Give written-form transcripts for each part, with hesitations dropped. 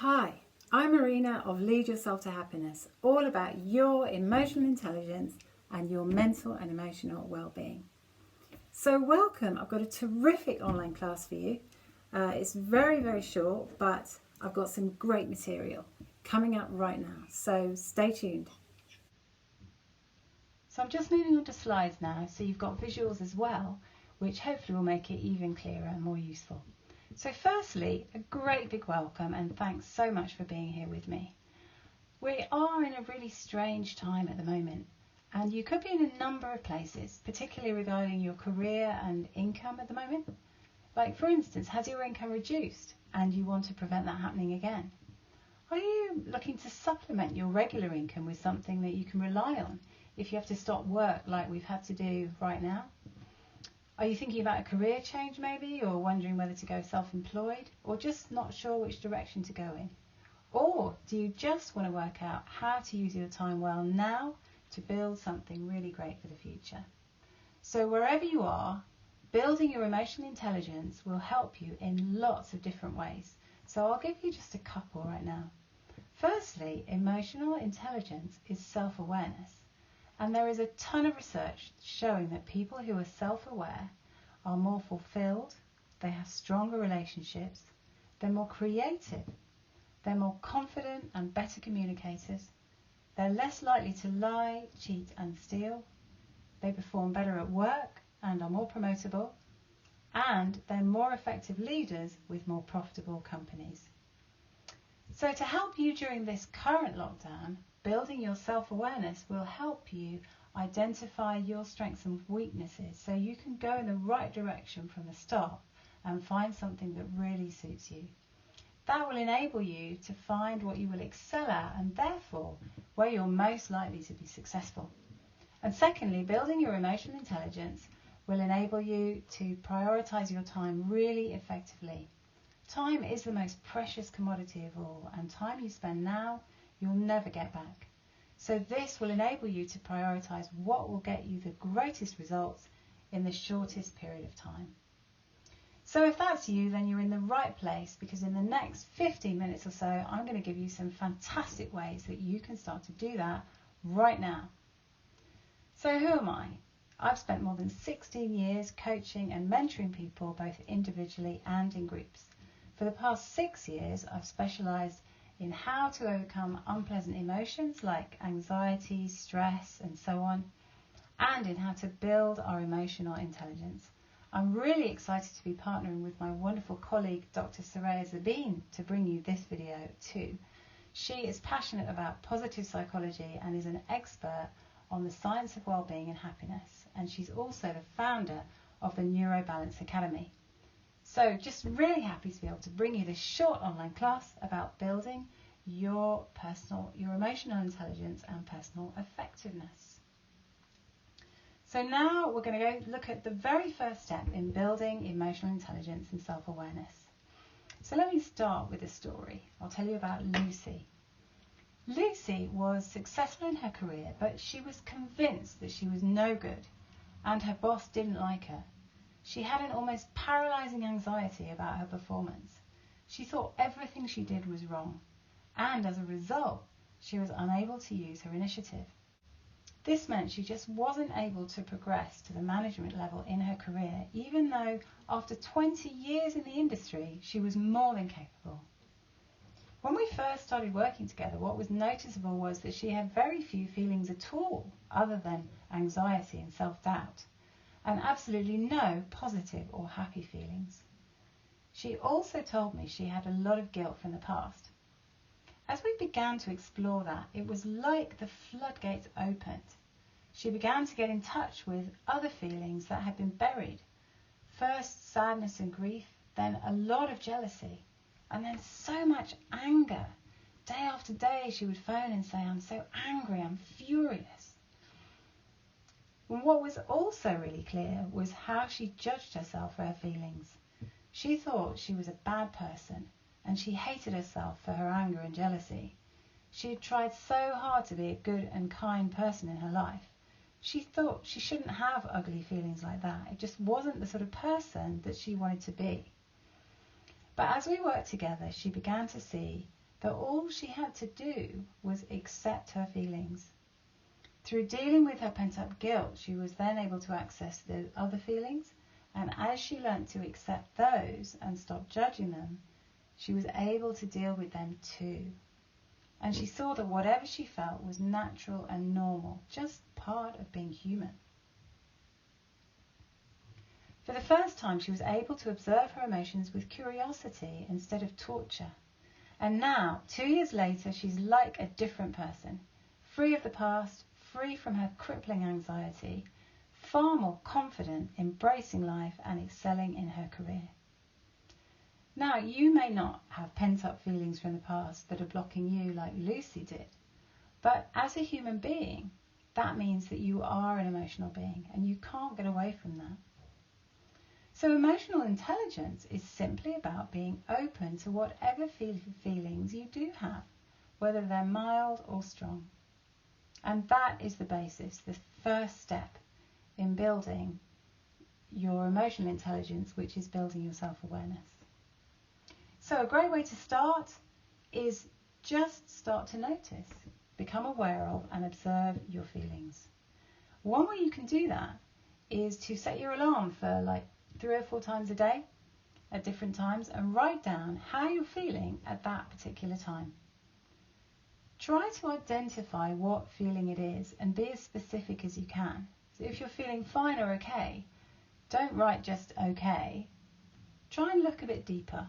Hi, I'm Marina of Lead Yourself to Happiness, all about your emotional intelligence and your mental and emotional well-being. So welcome, I've got a terrific online class for you. It's very short, but I've got some great material coming up right now, so stay tuned. So I'm just moving on to slides now, so you've got visuals as well, which hopefully will make it even clearer and more useful. So firstly, a great big welcome and thanks so much for being here with me. We are in a really strange time at the moment, and you could be in a number of places, particularly regarding your career and income at the moment. Like for instance, has your income reduced and you want to prevent that happening again? Are you looking to supplement your regular income with something that you can rely on if you have to stop work like we've had to do right now? Are you thinking about a career change maybe, or wondering whether to go self-employed, or just not sure which direction to go in? Or do you just want to work out how to use your time well now to build something really great for the future? So wherever you are, building your emotional intelligence will help you in lots of different ways. So I'll give you just a couple right now. Firstly, emotional intelligence is self-awareness. And there is a ton of research showing that people who are self-aware are more fulfilled, they have stronger relationships, they're more creative, they're more confident and better communicators, they're less likely to lie, cheat and steal, they perform better at work and are more promotable, and they're more effective leaders with more profitable companies. So to help you during this current lockdown, building your self-awareness will help you identify your strengths and weaknesses so you can go in the right direction from the start and find something that really suits you. That will enable you to find what you will excel at and therefore where you're most likely to be successful. And secondly, building your emotional intelligence will enable you to prioritise your time really effectively. Time is the most precious commodity of all, and time you spend now you'll never get back. So this will enable you to prioritise what will get you the greatest results in the shortest period of time. So if that's you, then you're in the right place, because in the next 15 minutes or so, I'm going to give you some fantastic ways that you can start to do that right now. So who am I? I've spent more than 16 years coaching and mentoring people both individually and in groups. For the past 6 years, I've specialised in how to overcome unpleasant emotions like anxiety, stress and so on, and in how to build our emotional intelligence. I'm really excited to be partnering with my wonderful colleague Dr. Soraya Zabin to bring you this video too. She is passionate about positive psychology and is an expert on the science of well-being and happiness, and she's also the founder of the Neurobalance Academy. So just really happy to be able to bring you this short online class about building your emotional intelligence and personal effectiveness. So now we're going to go look at the very first step in building emotional intelligence and self-awareness. So let me start with a story. I'll tell you about Lucy. Lucy was successful in her career, but she was convinced that she was no good and her boss didn't like her. She had an almost paralysing anxiety about her performance. She thought everything she did was wrong, and as a result, she was unable to use her initiative. This meant she just wasn't able to progress to the management level in her career, even though after 20 years in the industry, she was more than capable. When we first started working together, what was noticeable was that she had very few feelings at all, other than anxiety and self-doubt, and absolutely no positive or happy feelings. She also told me she had a lot of guilt from the past. As we began to explore that, it was like the floodgates opened. She began to get in touch with other feelings that had been buried. First sadness and grief, then a lot of jealousy, and then so much anger. Day after day she would phone and say, "I'm so angry, I'm furious." And what was also really clear was how she judged herself for her feelings. She thought she was a bad person, and she hated herself for her anger and jealousy. She had tried so hard to be a good and kind person in her life. She thought she shouldn't have ugly feelings like that. It just wasn't the sort of person that she wanted to be. But as we worked together, she began to see that all she had to do was accept her feelings. Through dealing with her pent-up guilt, she was then able to access the other feelings, and as she learnt to accept those and stop judging them, she was able to deal with them too. And she saw that whatever she felt was natural and normal, just part of being human. For the first time, she was able to observe her emotions with curiosity instead of torture. And now, 2 years later, she's like a different person, free of the past, free from her crippling anxiety, far more confident, embracing life and excelling in her career. Now, you may not have pent-up feelings from the past that are blocking you like Lucy did, but as a human being, that means that you are an emotional being and you can't get away from that. So emotional intelligence is simply about being open to whatever feelings you do have, whether they're mild or strong. And that is the basis, the first step in building your emotional intelligence, which is building your self-awareness. So a great way to start is just start to notice, become aware of and observe your feelings. One way you can do that is to set your alarm for like 3 or 4 times a day at different times and write down how you're feeling at that particular time. Try to identify what feeling it is and be as specific as you can. So if you're feeling fine or okay, don't write just okay. Try and look a bit deeper.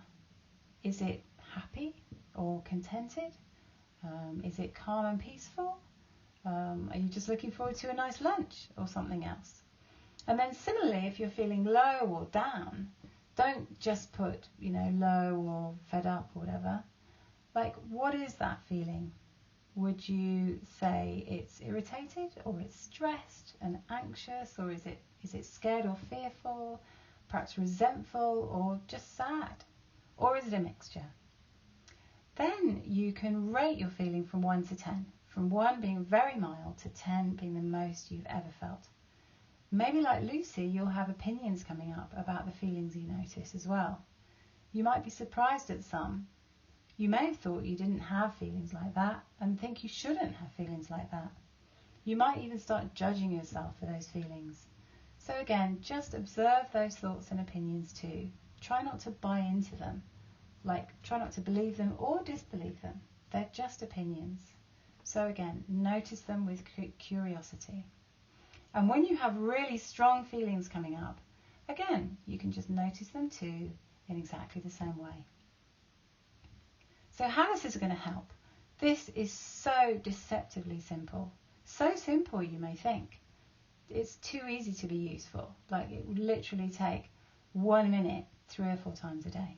Is it happy or contented? Is it calm and peaceful? Are you just looking forward to a nice lunch or something else? And then similarly, if you're feeling low or down, don't just put, low or fed up or whatever. Like, what is that feeling? Would you say it's irritated or it's stressed and anxious, or is it scared or fearful, perhaps resentful or just sad? Or is it a mixture? Then you can rate your feeling from 1 to 10, from 1 being very mild to 10 being the most you've ever felt. Maybe like Lucy, you'll have opinions coming up about the feelings you notice as well. You might be surprised at some. You may have thought you didn't have feelings like that and think you shouldn't have feelings like that. You might even start judging yourself for those feelings. So again, just observe those thoughts and opinions too. Try not to buy into them. Try not to believe them or disbelieve them. They're just opinions. So again, notice them with curiosity. And when you have really strong feelings coming up, again, you can just notice them too in exactly the same way. So how is this going to help? This is so deceptively simple. So simple, you may think. It's too easy to be useful. It would literally take 1 minute 3 or 4 times a day.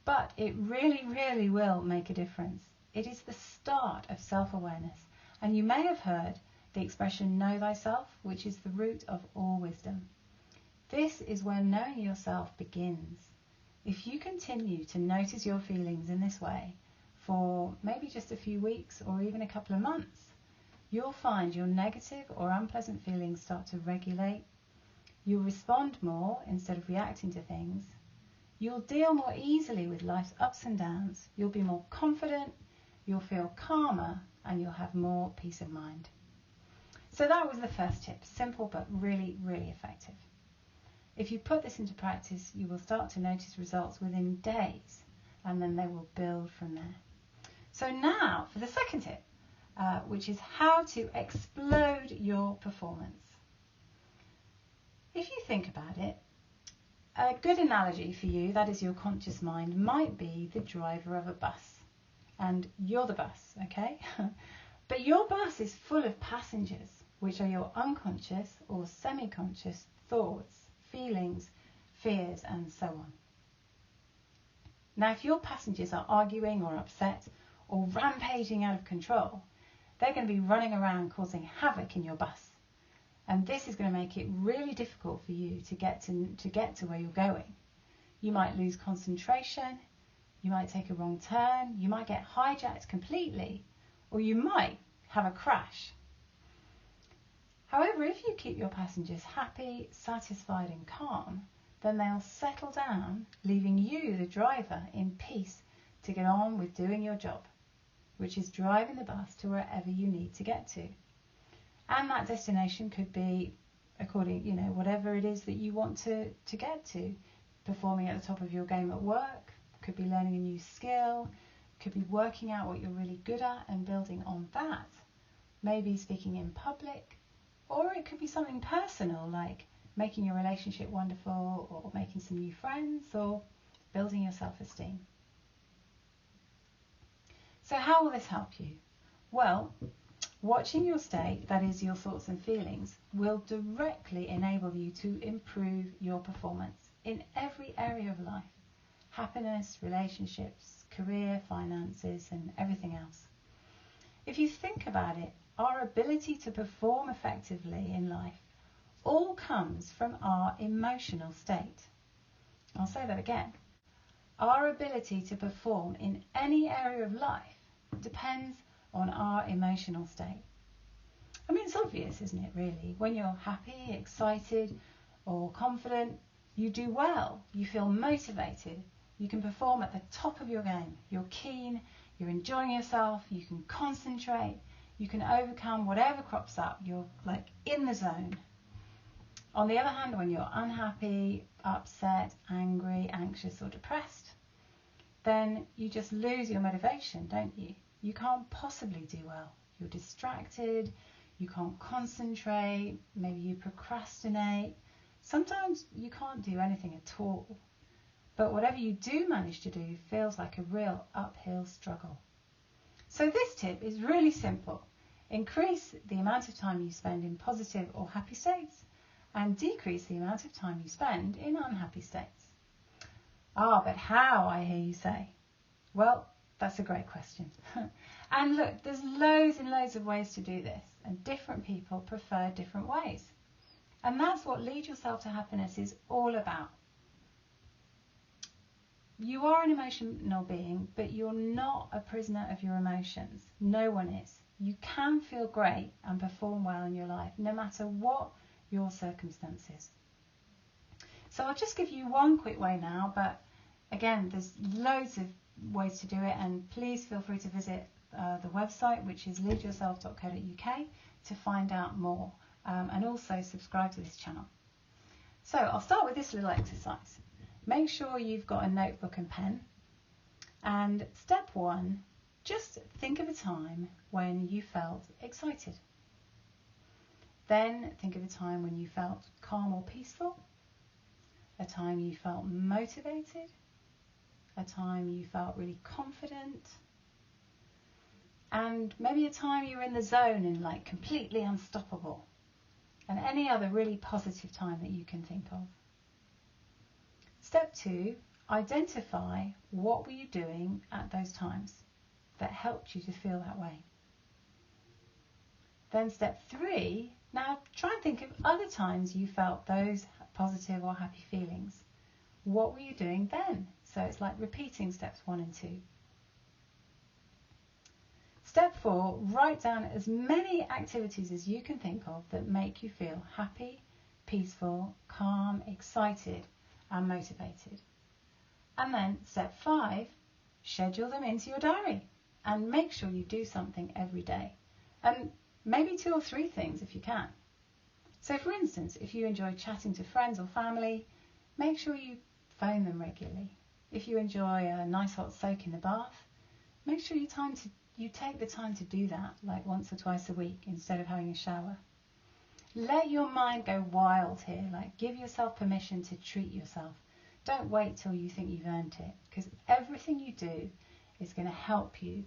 But it really, really will make a difference. It is the start of self-awareness. And you may have heard the expression know thyself, which is the root of all wisdom. This is where knowing yourself begins. If you continue to notice your feelings in this way for maybe just a few weeks or even a couple of months, you'll find your negative or unpleasant feelings start to regulate. You'll respond more instead of reacting to things. You'll deal more easily with life's ups and downs. You'll be more confident, you'll feel calmer, and you'll have more peace of mind. So that was the first tip, simple but really, really effective. If you put this into practice, you will start to notice results within days, and then they will build from there. So now for the second tip, which is how to explode your performance. If you think about it, a good analogy for you, that is your conscious mind, might be the driver of a bus. And you're the bus, okay? But your bus is full of passengers, which are your unconscious or semi-conscious thoughts, feelings, fears, and so on. Now, if your passengers are arguing or upset or rampaging out of control, they're going to be running around causing havoc in your bus. And this is going to make it really difficult for you to get to where you're going. You might lose concentration, you might take a wrong turn, you might get hijacked completely, or you might have a crash. However, if you keep your passengers happy, satisfied and calm, then they'll settle down, leaving you, the driver, in peace to get on with doing your job, which is driving the bus to wherever you need to get to. And that destination could be according, whatever it is that you want to get to. Performing at the top of your game at work, could be learning a new skill, could be working out what you're really good at and building on that. Maybe speaking in public, or it could be something personal like making your relationship wonderful, or making some new friends, or building your self-esteem. So how will this help you? Well, watching your state, that is your thoughts and feelings, will directly enable you to improve your performance in every area of life. Happiness, relationships, career, finances, and everything else. If you think about it, our ability to perform effectively in life all comes from our emotional state. I'll say that again. Our ability to perform in any area of life depends on our emotional state. I mean, it's obvious, isn't it, really? When you're happy, excited, or confident, you do well, you feel motivated, you can perform at the top of your game. You're keen, you're enjoying yourself, you can concentrate, you can overcome whatever crops up, you're like in the zone. On the other hand, when you're unhappy, upset, angry, anxious or depressed, then you just lose your motivation, don't you? You can't possibly do well. You're distracted, you can't concentrate, maybe you procrastinate. Sometimes you can't do anything at all. But whatever you do manage to do feels like a real uphill struggle. So this tip is really simple. Increase the amount of time you spend in positive or happy states and decrease the amount of time you spend in unhappy states. But how, I hear you say? Well, that's a great question. And look, there's loads and loads of ways to do this, and different people prefer different ways. And that's what Lead Yourself to Happiness is all about. You are an emotional being, but you're not a prisoner of your emotions. No one is. You can feel great and perform well in your life, no matter what your circumstances. So I'll just give you one quick way now, but again, there's loads of ways to do it, and please feel free to visit the website, which is leadyourself.co.uk, to find out more. And also subscribe to this channel. So I'll start with this little exercise. Make sure you've got a notebook and pen. And step 1, just think of a time when you felt excited. Then think of a time when you felt calm or peaceful, a time you felt motivated, a time you felt really confident, and maybe a time you were in the zone and like completely unstoppable. And any other really positive time that you can think of. Step 2, identify what were you doing at those times that helped you to feel that way. Then step 3, now try and think of other times you felt those positive or happy feelings. What were you doing then? So it's like repeating steps 1 and 2. Step 4, write down as many activities as you can think of that make you feel happy, peaceful, calm, excited and motivated. And then step 5, schedule them into your diary and make sure you do something every day. And maybe 2 or 3 things if you can. So for instance, if you enjoy chatting to friends or family, make sure you phone them regularly. If you enjoy a nice hot soak in the bath, make sure you take the time to do that, like once or twice a week instead of having a shower. Let your mind go wild here, like give yourself permission to treat yourself. Don't wait till you think you've earned it, because everything you do is going to help you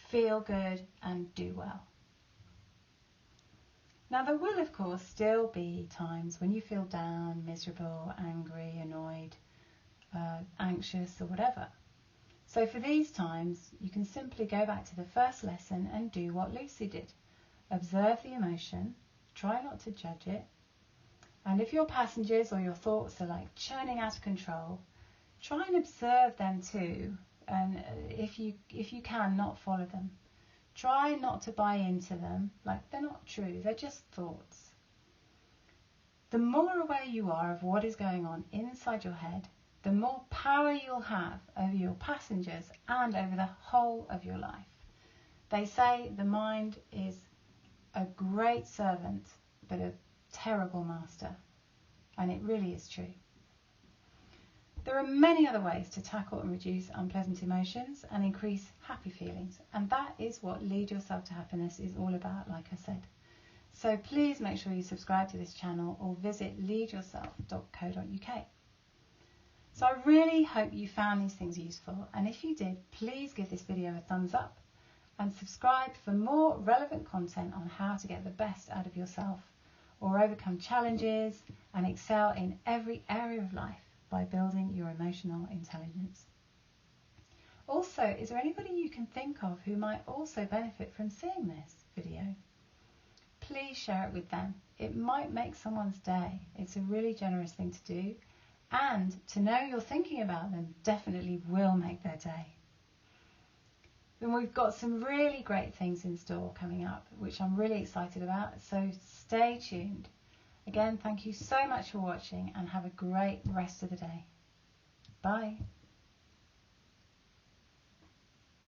feel good and do well. Now there will of course still be times when you feel down, miserable, angry, annoyed, anxious or whatever. So for these times, you can simply go back to the first lesson and do what Lucy did. Observe the emotion, try not to judge it, and if your passengers or your thoughts are like churning out of control, try and observe them too, and if you can, not follow them. Try not to buy into them, like they're not true, they're just thoughts. The more aware you are of what is going on inside your head, the more power you'll have over your passengers and over the whole of your life. They say the mind is a great servant, but a terrible master. And it really is true. There are many other ways to tackle and reduce unpleasant emotions and increase happy feelings. And that is what Lead Yourself to Happiness is all about, like I said. So please make sure you subscribe to this channel or visit leadyourself.co.uk. So I really hope you found these things useful. And if you did, please give this video a thumbs up and subscribe for more relevant content on how to get the best out of yourself or overcome challenges and excel in every area of life by building your emotional intelligence. Also, is there anybody you can think of who might also benefit from seeing this video? Please share it with them. It might make someone's day. It's a really generous thing to do, and to know you're thinking about them definitely will make their day. And we've got some really great things in store coming up, which I'm really excited about, so stay tuned. Again, thank you so much for watching and have a great rest of the day. Bye.